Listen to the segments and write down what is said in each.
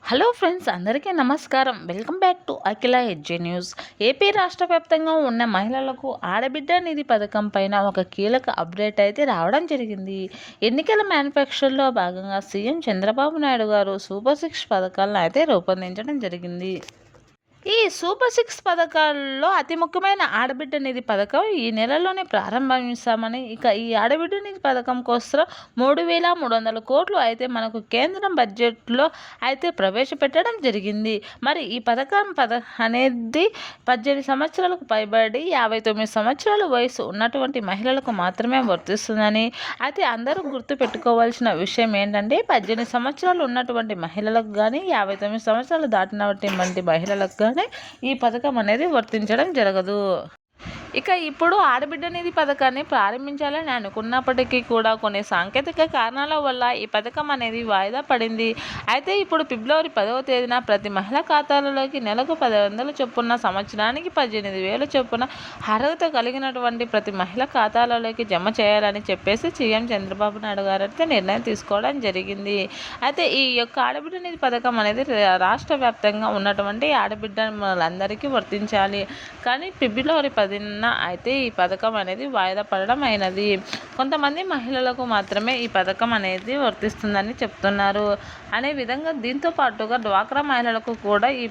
Hello friends, అందరికీ నమస్కారం. Welcome back to Akhila హెడ్జే న్యూస్. ఏపీ రాష్ట్ర వ్యాప్తంగా ఉన్న మహిళలకు ఆడబిడ్డ నిధి పథకం పైన ఒక కీలక అప్డేట్ అయితే రావడం జరిగింది. ఎన్నికల మేనిఫెస్టోలో భాగంగా సీఎం చంద్రబాబు నాయుడు గారు సూపర్ సిక్స్ పథకాలను అయితే రూపొందించడం జరిగింది. ఈ సూపర్ సిక్స్ పథకాల్లో అతి ముఖ్యమైన ఆడబిడ్డ నిధి పథకం ఈ నెలలోనే ప్రారంభిస్తామని, ఇక ఈ ఆడబిడ్డ నిధి పథకం కోసం 3,300 కోట్లు అయితే మనకు కేంద్రం బడ్జెట్లో అయితే ప్రవేశపెట్టడం జరిగింది. మరి ఈ పథకం అనేది 18 సంవత్సరాలకు పైబడి 59 సంవత్సరాల వయసు ఉన్నటువంటి మహిళలకు మాత్రమే వర్తిస్తుందని అయితే అందరూ గుర్తు పెట్టుకోవాల్సిన విషయం ఏంటంటే, 18 సంవత్సరాలు ఉన్నటువంటి మహిళలకు కానీ 59 సంవత్సరాలు దాటినటువంటి మహిళలకు కానీ ఈ పథకం అనేది వర్తించడం జరగదు. ఇక ఇప్పుడు ఆడబిడ్డ నిధి పథకాన్ని ప్రారంభించాలని అనుకున్నప్పటికీ కూడా కొన్ని సాంకేతిక కారణాల వల్ల ఈ పథకం అనేది వాయిదా పడింది. అయితే ఇప్పుడు ఫిబ్రవరి 10వ తేదీన ప్రతి మహిళా ఖాతాలలోకి నెలకు 10,000 చొప్పున, సంవత్సరానికి 18,000 చొప్పున అర్హత కలిగినటువంటి ప్రతి మహిళా ఖాతాలలోకి జమ చేయాలని చెప్పేసి సీఎం చంద్రబాబు నాయుడు గారు అయితే నిర్ణయం తీసుకోవడం జరిగింది. అయితే ఈ యొక్క ఆడబిడ్డ నిధి పథకం అనేది రాష్ట్ర వ్యాప్తంగా ఉన్నటువంటి ఆడబిడ్డలందరికీ వర్తించాలి. కానీ ఫిబ్రవరి 10న అయితే ఈ పథకం అనేది వాయిదా పడడం అయినది. కొంతమంది మహిళలకు మాత్రమే ఈ పథకం అనేది వర్తిస్తుందని చెప్తున్నారు. అనే విధంగా దీంతో పాటుగా డ్వాక్రా మహిళలకు కూడా ఈ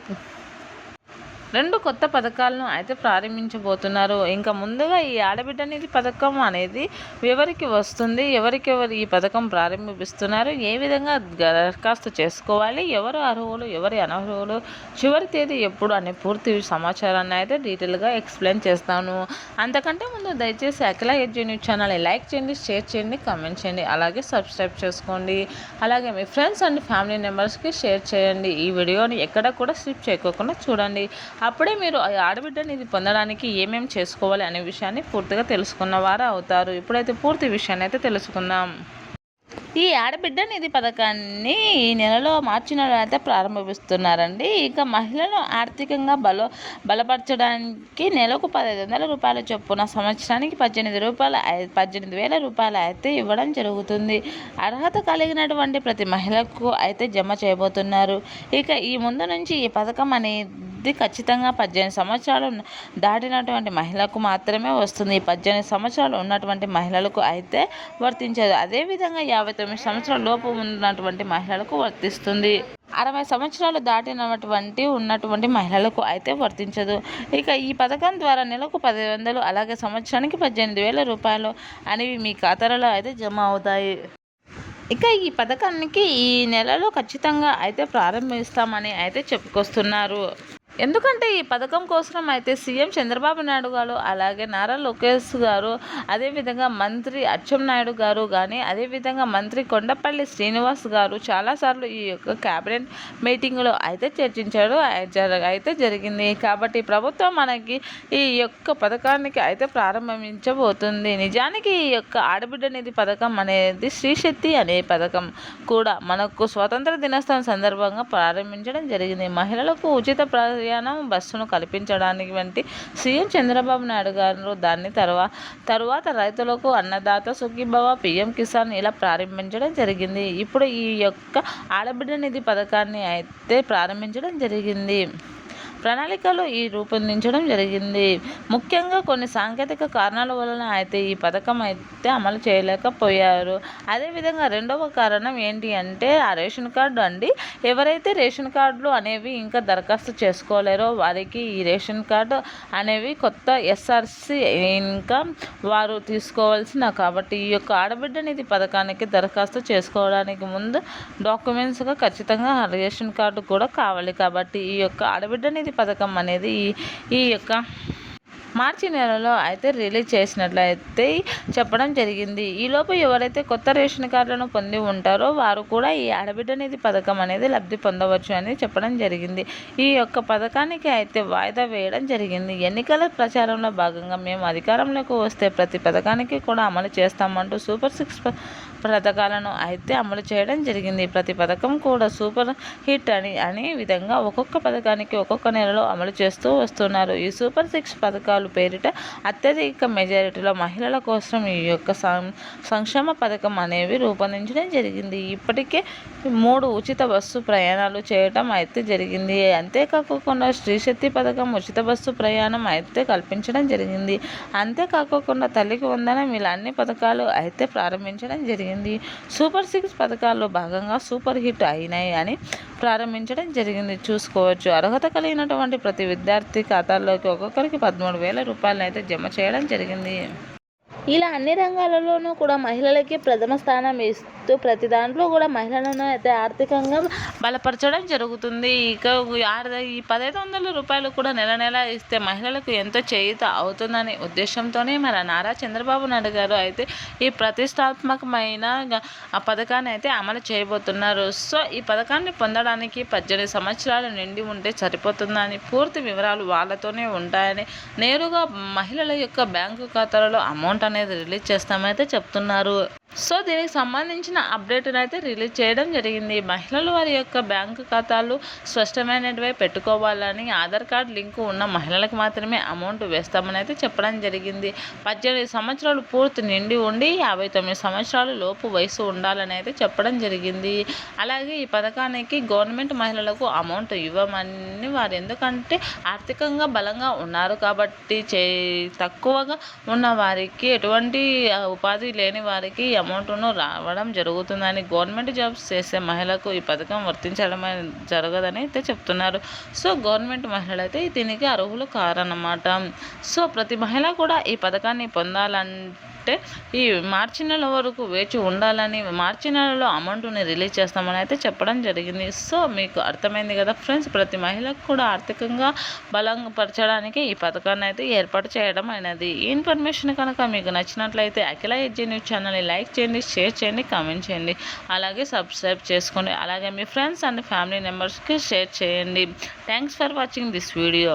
2 కొత్త పథకాలను అయితే ప్రారంభించబోతున్నారు. ఇంకా ముందుగా ఈ ఆడబిడ్డ నిధి పథకం అనేది ఎవరికి వస్తుంది, ఎవరికెవరు ఈ పథకం ప్రారంభిస్తున్నారు, ఏ విధంగా దరఖాస్తు చేసుకోవాలి, ఎవరు అర్హులు, ఎవరి అనర్హులు, చివరి తేదీ ఎప్పుడు అనే పూర్తి సమాచారాన్ని అయితే డీటెయిల్గా ఎక్స్ప్లెయిన్ చేస్తాను. అంతకంటే ముందు దయచేసి అఖిల హెడ్జే న్యూస్ ఛానల్ని లైక్ చేయండి, షేర్ చేయండి, కామెంట్ చేయండి, అలాగే సబ్స్క్రైబ్ చేసుకోండి. అలాగే మీ ఫ్రెండ్స్ అండ్ ఫ్యామిలీ మెంబర్స్కి షేర్ చేయండి. ఈ వీడియోని ఎక్కడ కూడా స్కిప్ చేయకుండా చూడండి. అప్పుడే మీరు ఆడబిడ్డ నిధి పొందడానికి ఏమేమి చేసుకోవాలి అనే విషయాన్ని పూర్తిగా తెలుసుకున్న వారు అవుతారు. ఇప్పుడైతే పూర్తి విషయాన్ని అయితే తెలుసుకుందాం. ఈ ఆడబిడ్డ నిధి పథకాన్ని ఈ నెలలో మార్చి నెలలో అయితే ప్రారంభిస్తున్నారండి. ఇక మహిళలను ఆర్థికంగా బలపరచడానికి నెలకు 1,500 రూపాయల చొప్పున, సంవత్సరానికి 18,000 రూపాయలు అయితే ఇవ్వడం జరుగుతుంది. అర్హత కలిగినటువంటి ప్రతి మహిళకు అయితే జమ చేయబోతున్నారు. ఇక ఈ ముందు నుంచి ఈ పథకం అనేది ఖచ్చితంగా 18 సంవత్సరాలు దాటినటువంటి మహిళలకు మాత్రమే వస్తుంది. 18 సంవత్సరాలు ఉన్నటువంటి మహిళలకు అయితే వర్తించదు. అదేవిధంగా 59 సంవత్సరాల లోపు ఉన్నటువంటి మహిళలకు వర్తిస్తుంది. 60 సంవత్సరాలు ఉన్నటువంటి మహిళలకు అయితే వర్తించదు. ఇక ఈ పథకం ద్వారా నెలకు 10,000, అలాగే సంవత్సరానికి 18,000 రూపాయలు అనేవి మీ ఖాతాలలో అయితే జమ అవుతాయి. ఇక ఈ పథకానికి ఈ నెలలో ఖచ్చితంగా అయితే ప్రారంభిస్తామని అయితే చెప్పుకొస్తున్నారు. ఎందుకంటే ఈ పథకం కోసం అయితే సీఎం చంద్రబాబు నాయుడు గారు, అలాగే నారా లోకేష్ గారు, అదేవిధంగా మంత్రి అచ్చెన్నాయుడు గారు కానీ, అదేవిధంగా మంత్రి కొండపల్లి శ్రీనివాస్ గారు చాలాసార్లు ఈ యొక్క క్యాబినెట్ మీటింగ్లో అయితే చర్చించడం అయితే జరిగింది. కాబట్టి ప్రభుత్వం మనకి ఈ యొక్క పథకానికి అయితే ప్రారంభించబోతుంది. నిజానికి ఈ యొక్క ఆడబిడ్డ నిధి పథకం అనేది శ్రీశక్తి అనే పథకం కూడా మనకు స్వాతంత్ర దినోత్సవం సందర్భంగా ప్రారంభించడం జరిగింది. మహిళలకు ఉచిత ప్రయాణం బస్సును కల్పించడానికి వంటి సీఎం చంద్రబాబు నాయుడు గారు దాన్ని తరువాత రైతులకు అన్నదాత సుఖీభవ, పీఎం కిసాన్ ఇలా ప్రారంభించడం జరిగింది. ఇప్పుడు ఈ యొక్క ఆడబిడ్డ నిధి పథకాన్ని అయితే ప్రారంభించడం జరిగింది. ప్రణాళికలు రూపొందించడం జరిగింది. ముఖ్యంగా కొన్ని సాంకేతిక కారణాల వలన అయితే ఈ పథకం అయితే అమలు చేయలేకపోయారు. అదేవిధంగా రెండవ కారణం ఏంటి అంటే ఆ రేషన్ కార్డు అండి. ఎవరైతే రేషన్ కార్డులు అనేవి ఇంకా దరఖాస్తు చేసుకోలేరో వారికి ఈ రేషన్ కార్డు అనేవి కొత్త ఎస్ఆర్సి ఇంకా వారు తీసుకోవాల్సిన, కాబట్టి ఈ యొక్క ఆడబిడ్డ నిధి పథకానికి దరఖాస్తు చేసుకోవడానికి ముందు డాక్యుమెంట్స్గా ఖచ్చితంగా రేషన్ కార్డు కూడా కావాలి. కాబట్టి ఈ యొక్క ఆడబిడ్డ నిధి పథకం అనేది ఈ యొక్క మార్చి నెలలో అయితే రిలీజ్ చేసినట్లయితే చెప్పడం జరిగింది. ఈలోపు ఎవరైతే కొత్త రేషన్ కార్డులను పొంది ఉంటారో వారు కూడా ఈ ఆడబిడ్డ నిధి పథకం అనేది లబ్ధి పొందవచ్చు అని చెప్పడం జరిగింది. ఈ యొక్క పథకానికి అయితే వాయిదా వేయడం జరిగింది. ఎన్నికల ప్రచారంలో భాగంగా మేము అధికారంలోకి వస్తే ప్రతి పథకానికి కూడా అమలు చేస్తామంటూ సూపర్ సిక్స్ పథకాలను అయితే అమలు చేయడం జరిగింది. ప్రతి పథకం కూడా సూపర్ హిట్ అనే విధంగా ఒక్కొక్క పథకానికి ఒక్కొక్క నెలలో అమలు చేస్తూ వస్తున్నారు. ఈ సూపర్ 6 పథకాలు పేరిట అత్యధిక మెజారిటీలో మహిళల కోసం ఈ యొక్క సంక్షేమ పథకం అనేవి రూపొందించడం జరిగింది. ఇప్పటికే 3 ఉచిత బస్సు ప్రయాణాలు చేయటం అయితే జరిగింది. అంతేకాకుండా స్త్రీశక్తి పథకం ఉచిత బస్సు ప్రయాణం అయితే కల్పించడం జరిగింది. అంతేకాకుండా తల్లికి వందనం ఇలా అన్ని పథకాలు అయితే ప్రారంభించడం జరిగింది. సూపర్ 6 పథకాల్లో భాగంగా సూపర్ హిట్ అయినాయి అని ప్రారంభించడం జరిగింది. చూసుకోవచ్చు. అర్హత కలిగినటువంటి ప్రతి విద్యార్థి ఖాతాల్లోకి ఒక్కొక్కరికి 13,000 రూపాయలను అయితే జమ చేయడం జరిగింది. ఇలా అన్ని రంగాలలోనూ కూడా మహిళలకి ప్రథమ స్థానం ఇస్తూ ప్రతి దాంట్లో కూడా మహిళలను అయితే ఆర్థికంగా బలపరచడం జరుగుతుంది. ఇక ఈ 1,500 రూపాయలు కూడా నెల నెల ఇస్తే మహిళలకు ఎంతో చేయూత అవుతుందనే ఉద్దేశంతోనే మన నారా చంద్రబాబు నాయుడు గారు అయితే ఈ ప్రతిష్టాత్మకమైన పథకాన్ని అయితే అమలు చేయబోతున్నారు. సో ఈ పథకాన్ని పొందడానికి 18 సంవత్సరాలు నిండి ఉంటే సరిపోతుందని, పూర్తి వివరాలు వాళ్ళతోనే ఉంటాయని, నేరుగా మహిళల యొక్క బ్యాంకు ఖాతాలలో అమౌంట్ అనేది రిలీజ్ చేస్తామైతే చెప్తున్నారు. సో దీనికి సంబంధించిన అప్డేట్ని అయితే రిలీజ్ చేయడం జరిగింది. మహిళలు వారి యొక్క బ్యాంకు ఖాతాలు స్పష్టమైనటివై పెట్టుకోవాలని, ఆధార్ కార్డు లింకు ఉన్న మహిళలకు మాత్రమే అమౌంట్ వేస్తామని అయితే చెప్పడం జరిగింది. 18 సంవత్సరాలు పూర్తి నిండి ఉండి 59 సంవత్సరాల లోపు వయసు ఉండాలని అయితే చెప్పడం జరిగింది. అలాగే ఈ పథకానికి గవర్నమెంట్ మహిళలకు అమౌంట్ ఇవ్వమని వారు ఎందుకంటే ఆర్థికంగా బలంగా ఉన్నారు కాబట్టి, తక్కువగా ఉన్న వారికి, ఎటువంటి ఉపాధి లేని వారికి అమౌంట్ను రావడం జరుగుతుందని, గవర్నమెంట్ జాబ్స్ చేసే మహిళలకు ఈ పథకం వర్తించడం జరగదని అయితే చెప్తున్నారు. సో గవర్నమెంట్ మహిళలు అయితే దీనికి అర్హులు కారన్నమాట. సో ప్రతి మహిళ కూడా ఈ పథకాన్ని పొందాలంటే ఈ మార్చి నెల వరకు వేచి ఉండాలని, మార్చి నెలలో అమౌంట్ని రిలీజ్ చేస్తామని అయితే చెప్పడం జరిగింది. సో మీకు అర్థమైంది కదా ఫ్రెండ్స్, ప్రతి మహిళకు కూడా ఆర్థికంగా బలపరచడానికి ఈ పథకాన్ని అయితే ఏర్పాటు చేయడం అయినది. ఈ ఇన్ఫర్మేషన్ కనుక మీకు నచ్చినట్లయితే అఖిల ఎడ్జీ న్యూస్ ఛానల్ని లైక్ చేయండి, షేర్ చేయండి, కామెంట్ చేయండి, అలాగే సబ్స్క్రైబ్ చేసుకోండి. అలాగే మీ ఫ్రెండ్స్ అండ్ ఫ్యామిలీ మెంబర్స్కి షేర్ చేయండి. Thanks for watching this video.